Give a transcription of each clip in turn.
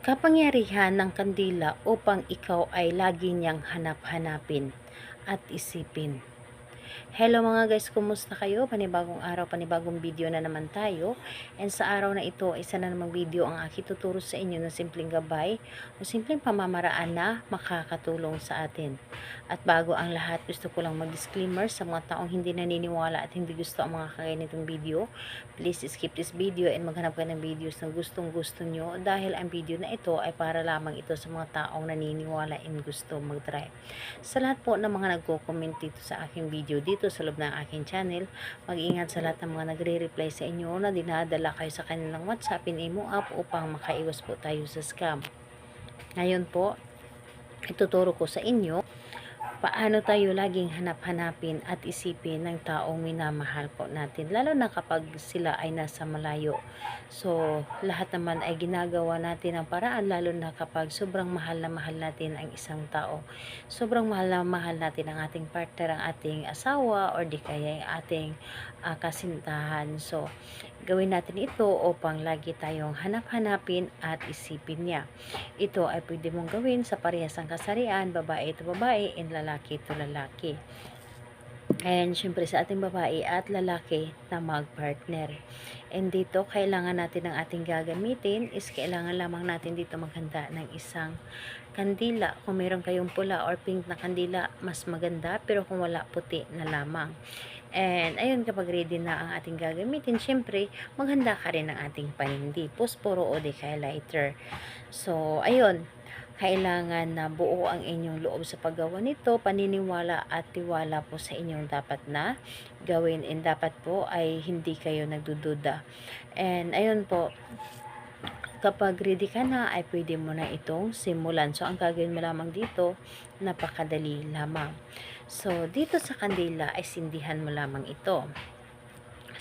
Kapangyarihan ng kandila upang ikaw ay lagi niyang hanap-hanapin at isipin. Hello mga guys, kumusta kayo? Panibagong araw, panibagong video na naman tayo. And sa araw na ito, isa na namang video ang aking tuturo sa inyo ng simpleng gabay o simpleng pamamaraan na makakatulong sa atin. At bago ang lahat, gusto ko lang mag-disclaimer sa mga taong hindi naniniwala at hindi gusto ang mga kaganitong video. Please skip this video and maghanap kayo ng videos na gustong gusto nyo dahil ang video na ito ay para lamang ito sa mga taong naniniwala and gusto mag-try. Sa lahat po ng mga nagko-comment dito sa aking video dito sa loob ng aking channel, mag-ingat sa lahat ng mga nagre-reply sa inyo na dinadala kayo sa kanilang WhatsApp in Imo app upang makaiwas po tayo sa scam. Ngayon po, ituturo ko sa inyo paano tayo laging hanap-hanapin at isipin ng taong minamahal po natin, lalo na kapag sila ay nasa malayo. So, lahat naman ay ginagawa natin ang paraan, lalo na kapag sobrang mahal na mahal natin ang isang tao. Sobrang mahal na mahal natin ang ating partner, ang ating asawa, or di kaya ang ating kasintahan. So, gawin natin ito upang lagi tayong hanap-hanapin at isipin niya. Ito ay pwede mong gawin sa parehas ng kasarian, babae ito babae, and lalaki ito lalaki. And syempre sa ating babae at lalaki na mag-partner. And dito, kailangan natin ng ating gagamitin is kailangan lamang natin dito maghanda ng isang kandila. Kung meron kayong pula or pink na kandila, mas maganda. Pero kung wala, puti na lamang. And ayun, kapag ready na ang ating gagamitin, syempre, maghanda ka rin ng ating panindi, posporo o di kaya lighter. So, ayun, kailangan na buo ang inyong loob sa paggawa nito, paniniwala at tiwala po sa inyong dapat na gawin, and dapat po ay hindi kayo nagdududa. And ayun po, kapag ready ka na ay pwede mo na itong simulan. So, ang gagawin mo lamang dito, napakadali lamang. So, dito sa kandila ay sindihan mo lamang ito.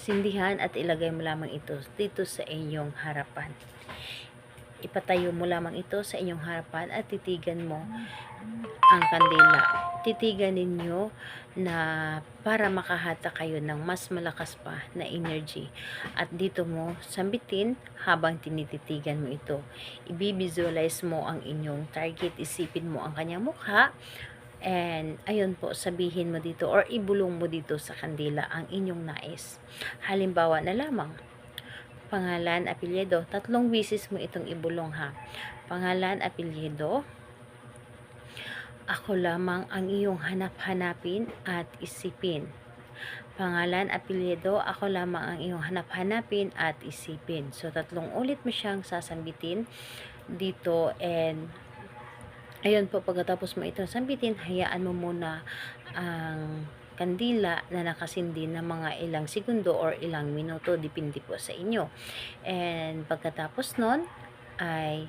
Sindihan at ilagay mo lamang ito dito sa inyong harapan. Ipatayo mo lamang ito sa inyong harapan at titigan mo ang kandila. Titigan ninyo na para makahata kayo ng mas malakas pa na energy. At dito mo sambitin habang tinititigan mo ito. I-visualize mo ang inyong target. Isipin mo ang kanyang mukha. And ayun po, sabihin mo dito or ibulong mo dito sa kandila ang inyong nais. Halimbawa na lamang, pangalan, apelyido. 3 beses mo itong ibulong ha. Pangalan, apelyido. Ako lamang ang iyong hanap-hanapin at isipin. Pangalan, apelyido. Ako lamang ang iyong hanap-hanapin at isipin. So, 3 ulit mo siyang sasambitin dito. And ayun po, pagkatapos mo itong sambitin, hayaan mo muna ang kandila na nakasindi ng mga ilang segundo or ilang minuto, depende po sa inyo. And pagkatapos nun ay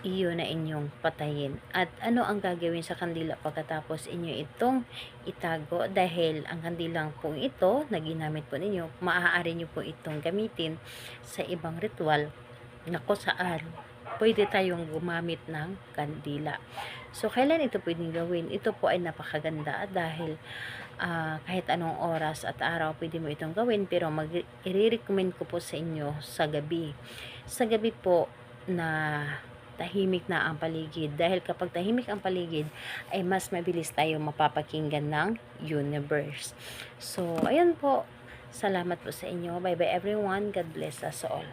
iyon na inyong patayin. At ano ang gagawin sa kandila pagkatapos inyo itong itago? Dahil ang kandilang po ito na ginamit po ninyo, maaari nyo po itong gamitin sa ibang ritual na kung saan pwede tayong gumamit ng kandila. So, kailan ito pwedeng gawin? Ito po ay napakaganda dahil kahit anong oras at araw pwede mo itong gawin, pero i-recommend ko po sa inyo sa gabi. Sa gabi po na tahimik na ang paligid. Dahil kapag tahimik ang paligid, ay mas mabilis tayo mapapakinggan ng universe. So, ayun po. Salamat po sa inyo. Bye-bye everyone. God bless us all.